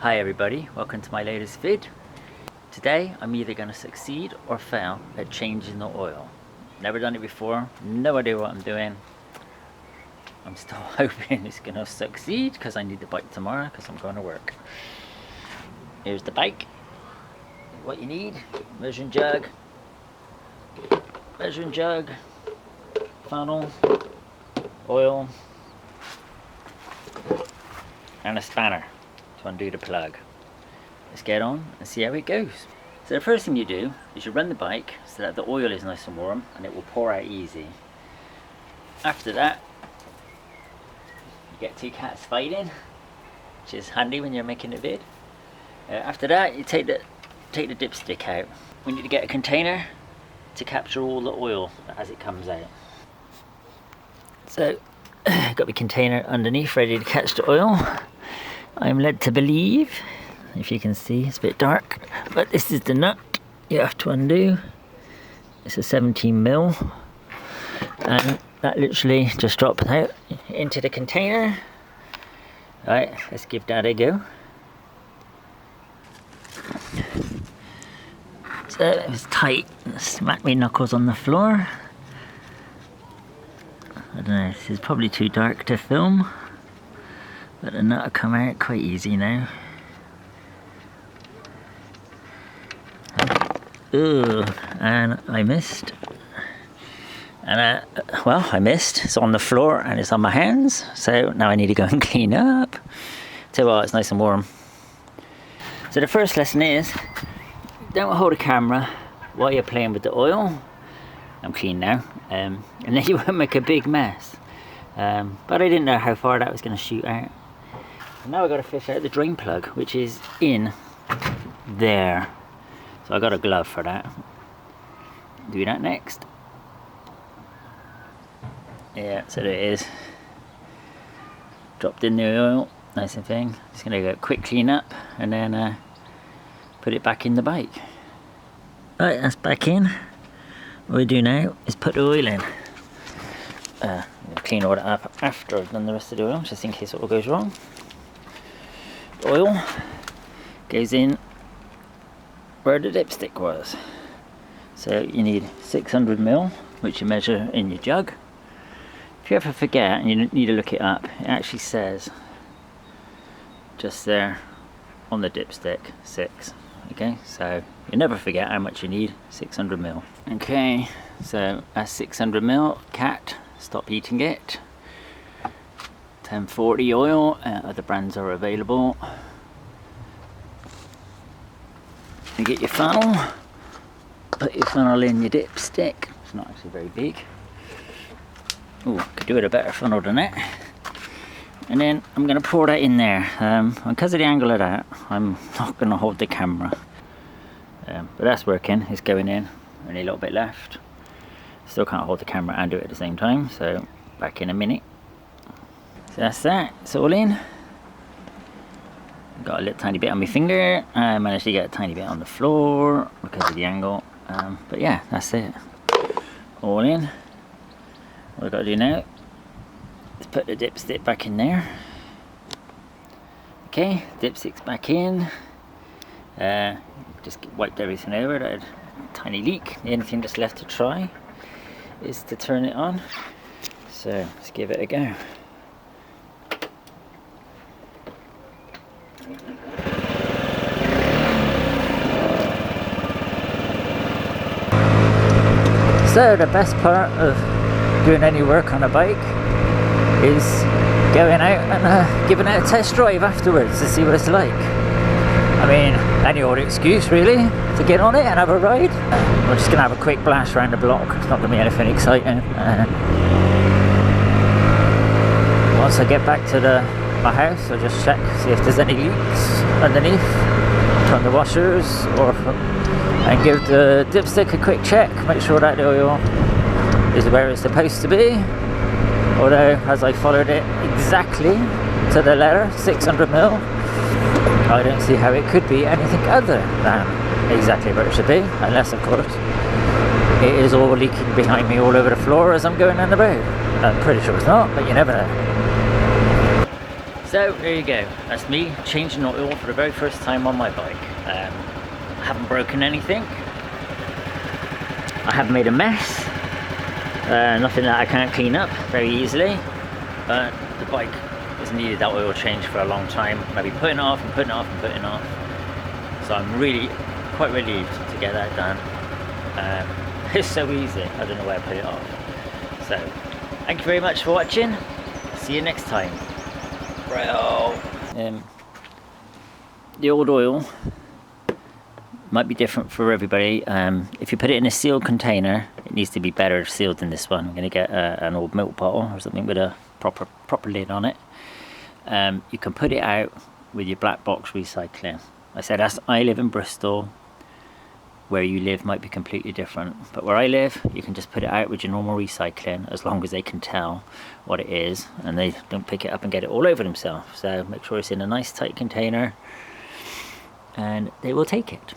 Hi everybody, welcome to my latest vid. Today I'm either going to succeed or fail at changing the oil. Never done it before, no idea what I'm doing. I'm still hoping it's going to succeed because I need the bike tomorrow because I'm going to work. Here's the bike. What you need: measuring jug, funnel, oil, and a spanner to undo the plug. Let's get on and see how it goes. So the first thing you do is you run the bike so that the oil is nice and warm and it will pour out easy. After that, you get two cats fighting, which is handy when you're making a vid. After that, you take the dipstick out. We need to get a container to capture all the oil as it comes out. So, got the container underneath ready to catch the oil. I'm led to believe, if you can see, it's a bit dark, but this is the nut you have to undo. It's a 17mm, and that literally just drops out into the container. Right, let's give that a go. So it was tight, smacked my knuckles on the floor. I don't know, this is probably too dark to film, but the nut will come out quite easy now. Ooh, and I missed. And well, I missed. It's on the floor and it's on my hands, so now I need to go and clean up. Tell you what, it's nice and warm. So the first lesson is, don't hold a camera while you're playing with the oil. I'm clean now, and then you won't make a big mess. But I didn't know how far that was going to shoot out. And now I've got to fish out the drain plug, which is in there. So I got a glove for that. Do that next. Yeah, so there it is. Dropped in the oil, nice and thing. Just going to go quick clean up and then put it back in the bike. Right, that's back in. What we do now is put the oil in. Clean all that up after I've done the rest of the oil, just in case it all goes wrong. The oil goes in where the dipstick was. So you need 600ml, which you measure in your jug. If you ever forget and you need to look it up, it actually says just there on the dipstick 6. Okay, so you never forget how much you need. 600ml. Okay, so that's 600ml. Cat, stop eating it. 1040 oil. Other brands are available. You get your funnel. Put your funnel in your dipstick. It's not actually very big. Oh, could do with a better funnel than that. And then I'm going to pour that in there. Because of the angle of that, I'm not going to hold the camera. But that's working, it's going in. Only a little bit left. Still can't hold the camera and do it at the same time, so back in a minute. So that's that, it's all in. Got a little tiny bit on my finger. I managed to get a tiny bit on the floor because of the angle. But yeah, that's it. All in. What I've got to do now is put the dipstick back in there. Okay, dipstick's back in. Just wiped everything over. That had a tiny leak. The only thing that's left to try is to turn it on. So let's give it a go. So the best part of doing any work on a bike is going out and giving it a test drive afterwards to see what it's like. I mean, any old excuse really to get on it and have a ride. We're just going to have a quick blast around the block. It's not going to be anything exciting. Once I get back to my house, I'll just check, see if there's any leaks underneath from the washers, and give the dipstick a quick check, make sure that the oil is where it's supposed to be. Although, as I followed it exactly to the letter, 600ml, I don't see how it could be anything other than exactly where it should be, unless of course it is all leaking behind me all over the floor as I'm going down the road. I'm pretty sure it's not, but you never know. So there you go, that's me changing oil for the very first time on my bike. I haven't broken anything, I haven't made a mess, nothing that I can't clean up very easily, but the bike has needed that oil change for a long time. Maybe putting it off and putting it off and putting it off. So I'm really quite relieved to get that done. It's so easy, I don't know where I put it off. So thank you very much for watching, see you next time. The old oil might be different for everybody. If you put it in a sealed container, it needs to be better sealed than this one. I'm going to get an old milk bottle or something with a proper lid on it. You can put it out with your black box recycling. I said I live in Bristol. Where you live might be completely different, but where I live you can just put it out with your normal recycling, as long as they can tell what it is and they don't pick it up and get it all over themselves. So make sure it's in a nice tight container and they will take it.